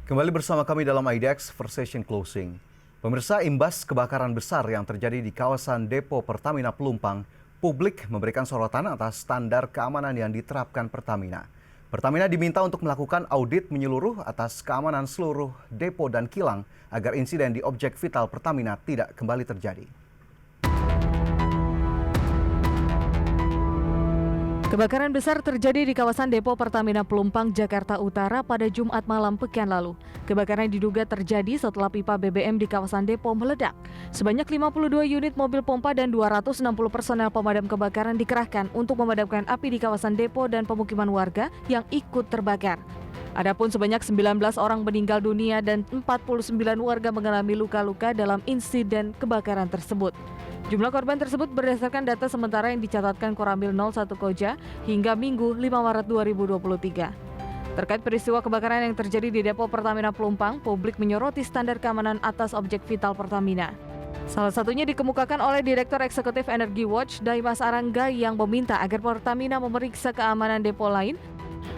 Kembali bersama kami dalam IDX Session Closing. Pemirsa, imbas kebakaran besar yang terjadi di kawasan depo Pertamina Pelumpang, publik memberikan sorotan atas standar keamanan yang diterapkan Pertamina. Pertamina diminta untuk melakukan audit menyeluruh atas keamanan seluruh depo dan kilang agar insiden di objek vital Pertamina tidak kembali terjadi. Kebakaran besar terjadi di kawasan depo Pertamina Pelumpang, Jakarta Utara pada Jumat malam pekan lalu. Kebakaran diduga terjadi setelah pipa BBM di kawasan depo meledak. Sebanyak 52 unit mobil pompa dan 260 personel pemadam kebakaran dikerahkan untuk memadamkan api di kawasan depo dan pemukiman warga yang ikut terbakar. Adapun sebanyak 19 orang meninggal dunia dan 49 warga mengalami luka-luka dalam insiden kebakaran tersebut. Jumlah korban tersebut berdasarkan data sementara yang dicatatkan Koramil 01 Koja hingga Minggu 5 Maret 2023. Terkait peristiwa kebakaran yang terjadi di depo Pertamina Pelumpang, publik menyoroti standar keamanan atas objek vital Pertamina. Salah satunya dikemukakan oleh Direktur Eksekutif Energy Watch, Daimas Arangga, yang meminta agar Pertamina memeriksa keamanan depo lain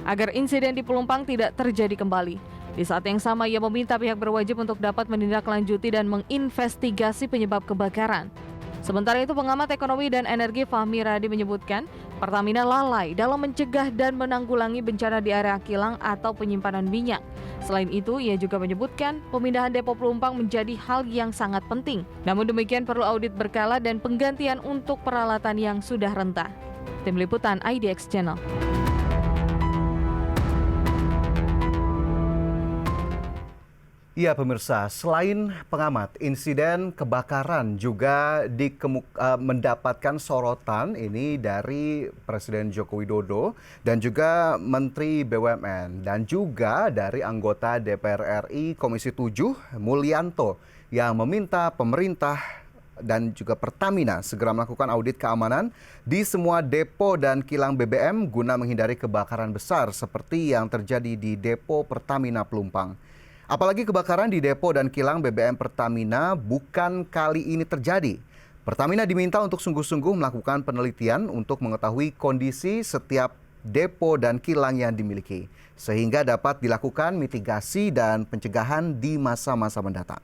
agar insiden di Pelumpang tidak terjadi kembali. Di saat yang sama, ia meminta pihak berwajib untuk dapat menindaklanjuti dan menginvestigasi penyebab kebakaran. Sementara itu, pengamat ekonomi dan energi Fahmi Radi menyebutkan Pertamina lalai dalam mencegah dan menanggulangi bencana di area kilang atau penyimpanan minyak. Selain itu, ia juga menyebutkan pemindahan depo Pelumpang menjadi hal yang sangat penting. Namun demikian perlu audit berkala dan penggantian untuk peralatan yang sudah rentah. Tim Liputan IDX Channel. Iya pemirsa, selain pengamat, insiden kebakaran juga mendapatkan sorotan ini dari Presiden Joko Widodo dan juga Menteri BUMN dan juga dari anggota DPR RI Komisi 7 Mulyanto yang meminta pemerintah dan juga Pertamina segera melakukan audit keamanan di semua depo dan kilang BBM guna menghindari kebakaran besar seperti yang terjadi di depo Pertamina Pelumpang. Apalagi kebakaran di depo dan kilang BBM Pertamina bukan kali ini terjadi. Pertamina diminta untuk sungguh-sungguh melakukan penelitian untuk mengetahui kondisi setiap depo dan kilang yang dimiliki, sehingga dapat dilakukan mitigasi dan pencegahan di masa-masa mendatang.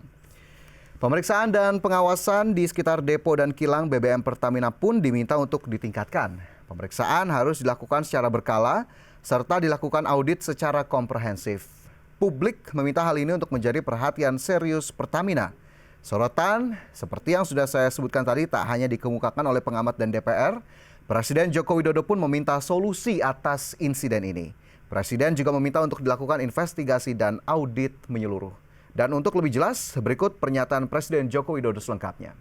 Pemeriksaan dan pengawasan di sekitar depo dan kilang BBM Pertamina pun diminta untuk ditingkatkan. Pemeriksaan harus dilakukan secara berkala, serta dilakukan audit secara komprehensif. Publik meminta hal ini untuk menjadi perhatian serius Pertamina. Sorotan seperti yang sudah saya sebutkan tadi tak hanya dikemukakan oleh pengamat dan DPR, Presiden Joko Widodo pun meminta solusi atas insiden ini. Presiden juga meminta untuk dilakukan investigasi dan audit menyeluruh. Dan untuk lebih jelas, berikut pernyataan Presiden Joko Widodo selengkapnya.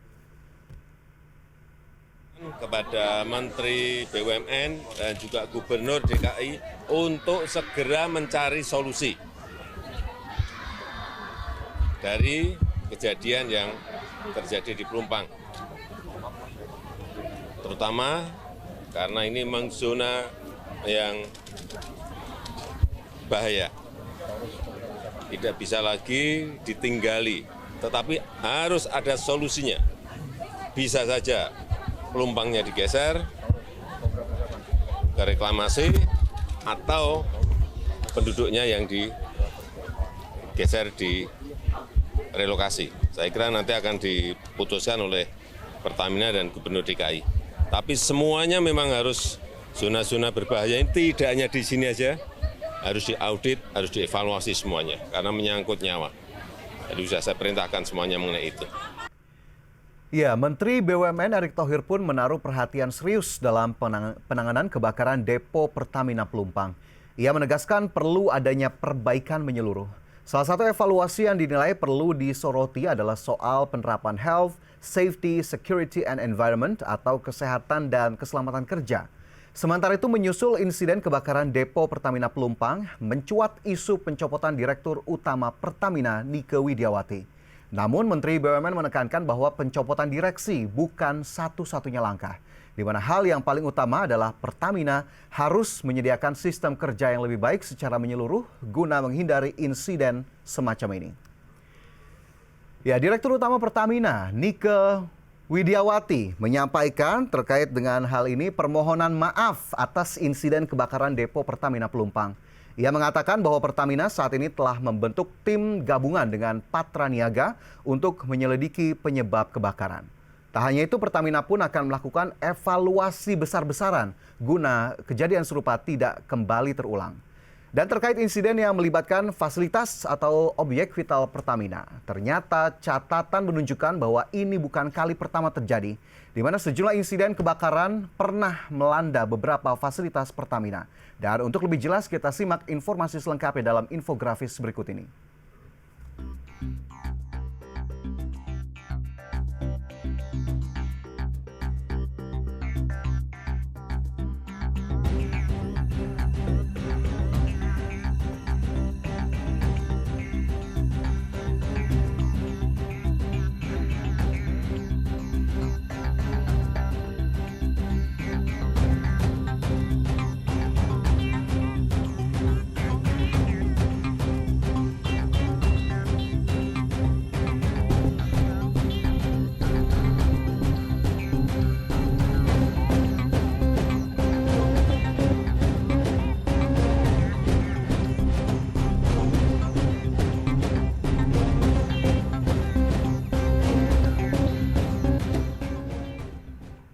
Kepada Menteri BUMN dan juga Gubernur DKI untuk segera mencari solusi dari kejadian yang terjadi di Pelumpang, terutama karena ini memang zona yang bahaya, tidak bisa lagi ditinggali, tetapi harus ada solusinya. Bisa saja Pelumpangnya digeser ke reklamasi atau penduduknya yang digeser di relokasi. Saya kira nanti akan diputuskan oleh Pertamina dan Gubernur DKI. Tapi semuanya memang harus zona-zona berbahaya ini tidak hanya di sini aja, harus diaudit, harus dievaluasi semuanya karena menyangkut nyawa. Jadi sudah saya perintahkan semuanya mengenai itu. Ya, Menteri BUMN Erick Thohir pun menaruh perhatian serius dalam penanganan kebakaran depo Pertamina Pelumpang. Ia menegaskan perlu adanya perbaikan menyeluruh. Salah satu evaluasi yang dinilai perlu disoroti adalah soal penerapan health, safety, security, and environment atau kesehatan dan keselamatan kerja. Sementara itu menyusul insiden kebakaran depo Pertamina Pelumpang, mencuat isu pencopotan Direktur Utama Pertamina Nike Widiawati. Namun Menteri BUMN menekankan bahwa pencopotan direksi bukan satu-satunya langkah, di mana hal yang paling utama adalah Pertamina harus menyediakan sistem kerja yang lebih baik secara menyeluruh guna menghindari insiden semacam ini. Ya, Direktur Utama Pertamina, Nike Widiawati, menyampaikan terkait dengan hal ini permohonan maaf atas insiden kebakaran depo Pertamina Pelumpang. Ia mengatakan bahwa Pertamina saat ini telah membentuk tim gabungan dengan Patra Niaga untuk menyelidiki penyebab kebakaran. Tak hanya itu, Pertamina pun akan melakukan evaluasi besar-besaran guna kejadian serupa tidak kembali terulang. Dan terkait insiden yang melibatkan fasilitas atau objek vital Pertamina, ternyata catatan menunjukkan bahwa ini bukan kali pertama terjadi, di mana sejumlah insiden kebakaran pernah melanda beberapa fasilitas Pertamina. Dan untuk lebih jelas, kita simak informasi selengkapnya dalam infografis berikut ini.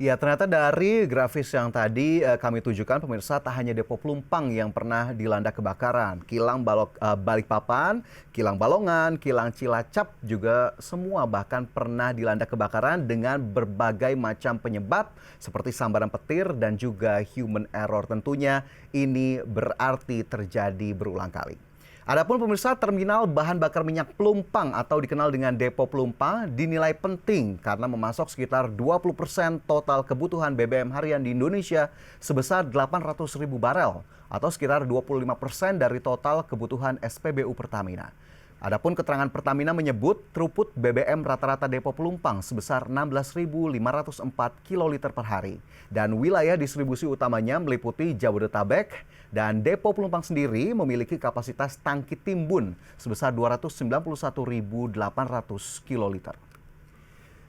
Ya, ternyata dari grafis yang tadi kami tunjukkan, pemirsa, tak hanya Depo Pelumpang yang pernah dilanda kebakaran. Kilang Balikpapan, Kilang Balongan, Kilang Cilacap juga semua bahkan pernah dilanda kebakaran dengan berbagai macam penyebab seperti sambaran petir dan juga human error. Tentunya ini berarti terjadi berulang kali. Adapun pemirsa, terminal bahan bakar minyak Pelumpang atau dikenal dengan Depo Pelumpang dinilai penting karena memasok sekitar 20% total kebutuhan BBM harian di Indonesia sebesar 800.000 barel atau sekitar 25% dari total kebutuhan SPBU Pertamina. Adapun keterangan Pertamina menyebut throughput BBM rata-rata Depo Pelumpang sebesar 16.504 kiloliter per hari. Dan wilayah distribusi utamanya meliputi Jabodetabek, dan Depo Pelumpang sendiri memiliki kapasitas tangki timbun sebesar 291.800 kiloliter.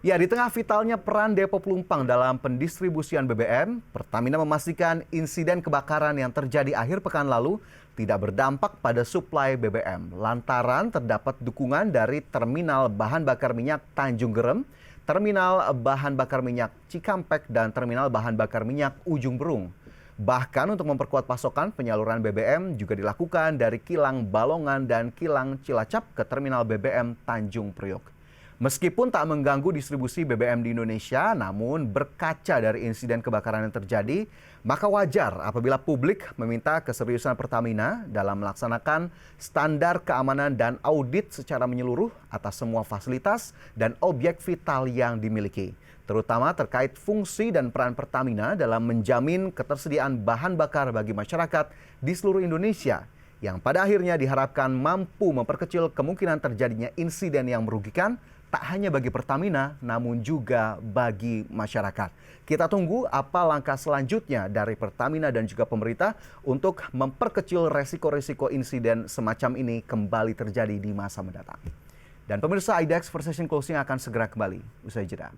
Ya, di tengah vitalnya peran Depo Pelumpang dalam pendistribusian BBM, Pertamina memastikan insiden kebakaran yang terjadi akhir pekan lalu tidak berdampak pada suplai BBM lantaran terdapat dukungan dari Terminal Bahan Bakar Minyak Tanjung Gerem, Terminal Bahan Bakar Minyak Cikampek, dan Terminal Bahan Bakar Minyak Ujung Berung. Bahkan untuk memperkuat pasokan, penyaluran BBM juga dilakukan dari Kilang Balongan dan Kilang Cilacap ke Terminal BBM Tanjung Priok. Meskipun tak mengganggu distribusi BBM di Indonesia, namun berkaca dari insiden kebakaran yang terjadi, maka wajar apabila publik meminta keseriusan Pertamina dalam melaksanakan standar keamanan dan audit secara menyeluruh atas semua fasilitas dan objek vital yang dimiliki, terutama terkait fungsi dan peran Pertamina dalam menjamin ketersediaan bahan bakar bagi masyarakat di seluruh Indonesia, yang pada akhirnya diharapkan mampu memperkecil kemungkinan terjadinya insiden yang merugikan tak hanya bagi Pertamina, namun juga bagi masyarakat. Kita tunggu apa langkah selanjutnya dari Pertamina dan juga pemerintah untuk memperkecil resiko-resiko insiden semacam ini kembali terjadi di masa mendatang. Dan pemirsa, IDX Precision Closing akan segera kembali usai jeda.